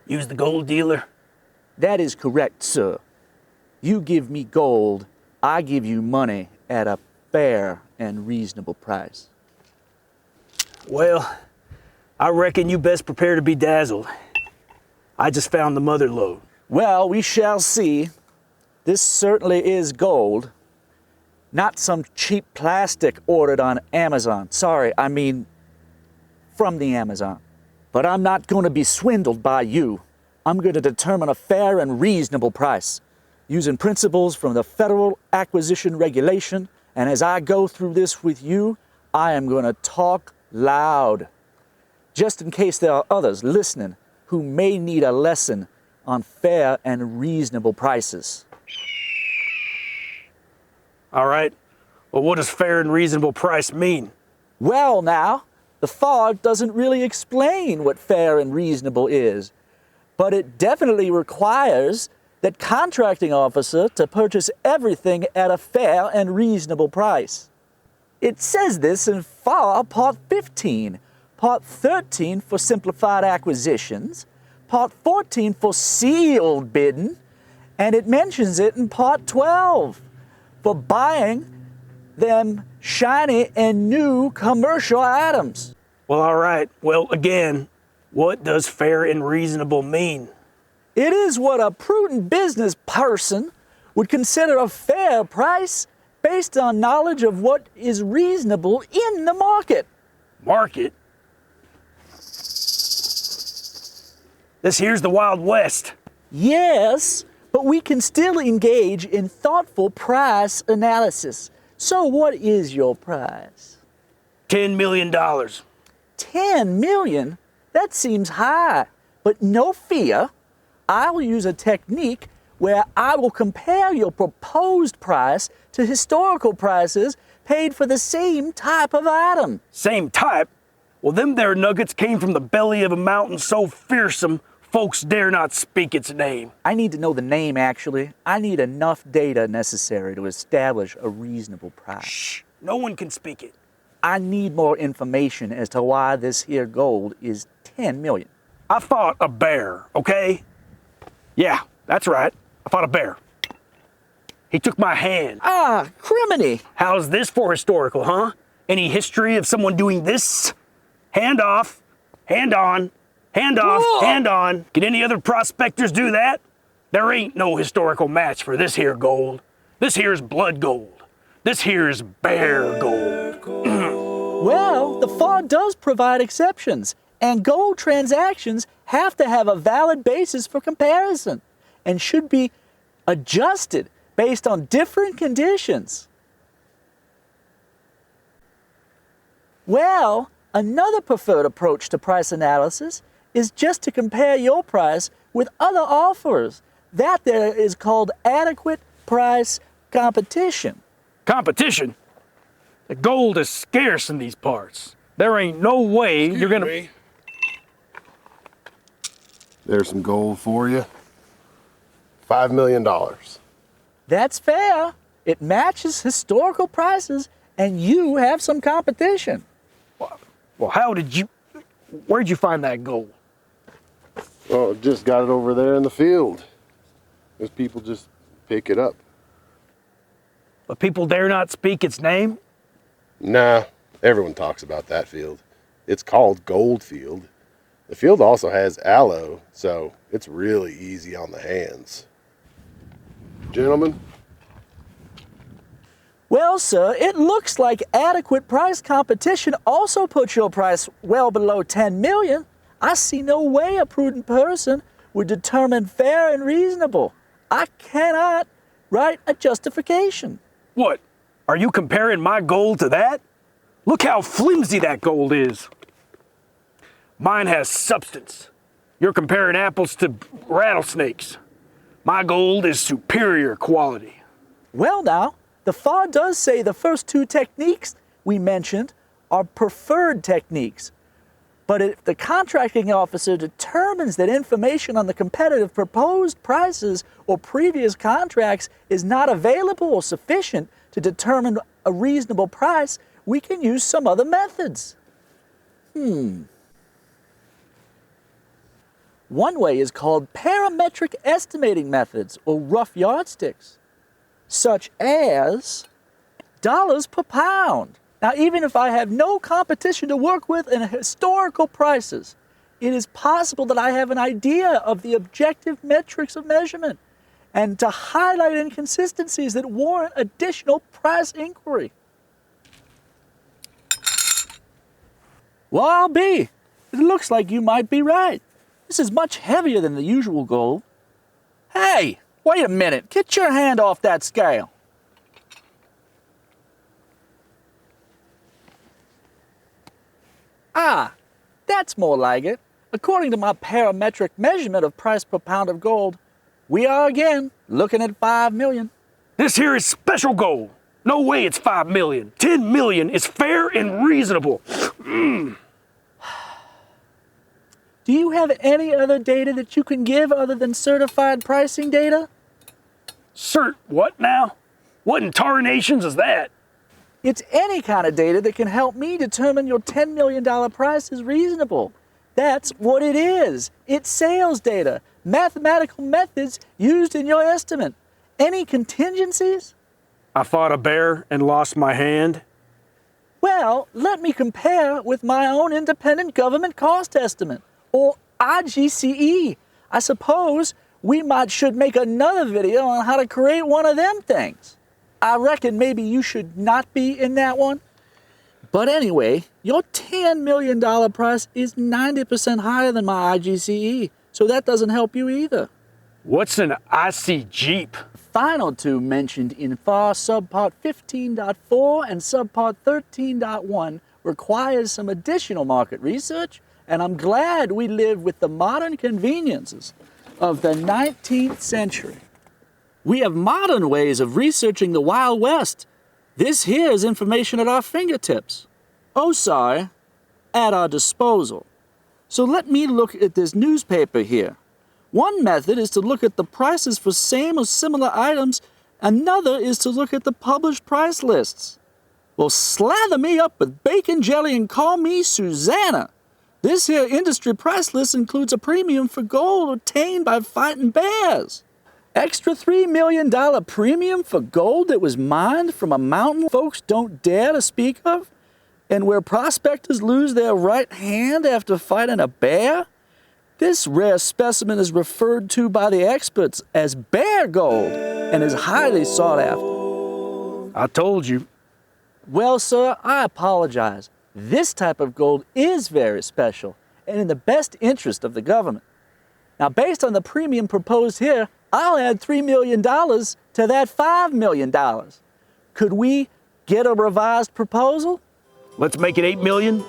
Use the gold dealer? That is correct, sir. You give me gold, I give you money at a fair and reasonable price. Well, I reckon you best prepare to be dazzled. I just found the mother lode. Well, we shall see. This certainly is gold. Not some cheap plastic ordered on Amazon. Sorry, I mean from the Amazon. But I'm not going to be swindled by you. I'm going to determine a fair and reasonable price using principles from the Federal Acquisition Regulation. And as I go through this with you, I am going to talk loud, just in case there are others listening who may need a lesson on fair and reasonable prices. All right. Well, what does fair and reasonable price mean? Well, now, the FAR doesn't really explain what fair and reasonable is, but it definitely requires that contracting officer to purchase everything at a fair and reasonable price. It says this in FAR Part 15, Part 13 for simplified acquisitions, Part 14 for sealed bidding, and it mentions it in Part 12 for buying them shiny and new commercial items. Well, all right. Well, again, what does fair and reasonable mean? It is what a prudent business person would consider a fair price based on knowledge of what is reasonable in the market. Market? This here's the Wild West. Yes, but we can still engage in thoughtful price analysis. So what is your price? $10 million. 10 million? That seems high, but no fear. I will use a technique where I will compare your proposed price to historical prices paid for the same type of item. Same type? Well, them there nuggets came from the belly of a mountain so fearsome, folks dare not speak its name. I need to know the name, actually. I need enough data necessary to establish a reasonable price. Shh, no one can speak it. I need more information as to why this here gold is 10 million. I fought a bear, okay? Yeah, that's right. I fought a bear. He took my hand. Ah, criminy. How's this for historical, huh? Any history of someone doing this? Hand off, hand on, hand off, Whoa. hand on. Can any other prospectors do that? There ain't no historical match for this here gold. This here's blood gold. This here's bear gold. Well, the FAR does provide exceptions, and gold transactions have to have a valid basis for comparison and should be adjusted based on different conditions. Well, another preferred approach to price analysis is just to compare your price with other offers. That there is called adequate price competition. Competition? The gold is scarce in these parts. There ain't no way you're gonna... There's some gold for you. $5 million. That's fair. It matches historical prices, and you have some competition. Well, where'd you find that gold? Well, just got it over there in the field. Those people just pick it up. But people dare not speak its name? Nah, everyone talks about that field. It's called Goldfield. The field also has aloe, so it's really easy on the hands. Gentlemen? Well, sir, it looks like adequate price competition also puts your price well below 10 million. I see no way a prudent person would determine fair and reasonable. I cannot write a justification. What? Are you comparing my gold to that? Look how flimsy that gold is. Mine has substance. You're comparing apples to rattlesnakes. My gold is superior quality. Well now, the FAR does say the first two techniques we mentioned are preferred techniques. But if the contracting officer determines that information on the competitive proposed prices or previous contracts is not available or sufficient to determine a reasonable price, we can use some other methods. One way is called parametric estimating methods, or rough yardsticks, such as dollars per pound. Now, even if I have no competition to work with in historical prices, it is possible that I have an idea of the objective metrics of measurement and to highlight inconsistencies that warrant additional price inquiry. Well, I'll be. It looks like you might be right. This is much heavier than the usual gold. Hey, wait a minute. Get your hand off that scale. Ah, that's more like it. According to my parametric measurement of price per pound of gold, we are again looking at 5 million. This here is special gold. No way it's 5 million. 10 million is fair and reasonable. Do you have any other data that you can give other than certified pricing data? Cert, what now? What in tarnations is that? It's any kind of data that can help me determine your $10 million price is reasonable. That's what it is. It's sales data, mathematical methods used in your estimate. Any contingencies? I fought a bear and lost my hand. Well, let me compare with my own independent government cost estimate, or askASI. I suppose we should make another video on how to create one of them things. I reckon maybe you should not be in that one. But anyway, your $10 million price is 90% higher than my askASI, so that doesn't help you either. What's an icy Jeep? Final two mentioned in FAR subpart 15.4 and subpart 13.1 requires some additional market research, and I'm glad we live with the modern conveniences of the 19th century. We have modern ways of researching the Wild West. This here is information at our fingertips. Oh, sorry, at our disposal. So let me look at this newspaper here. One method is to look at the prices for same or similar items. Another is to look at the published price lists. Well, slather me up with bacon jelly and call me Susanna. This here industry price list includes a premium for gold obtained by fighting bears. Extra $3 million premium for gold that was mined from a mountain folks don't dare to speak of? And where prospectors lose their right hand after fighting a bear? This rare specimen is referred to by the experts as bear gold and is highly sought after. I told you. Well, sir, I apologize. This type of gold is very special and in the best interest of the government. Now, based on the premium proposed here, I'll add $3 million to that $5 million. Could we get a revised proposal? Let's make it 8 million.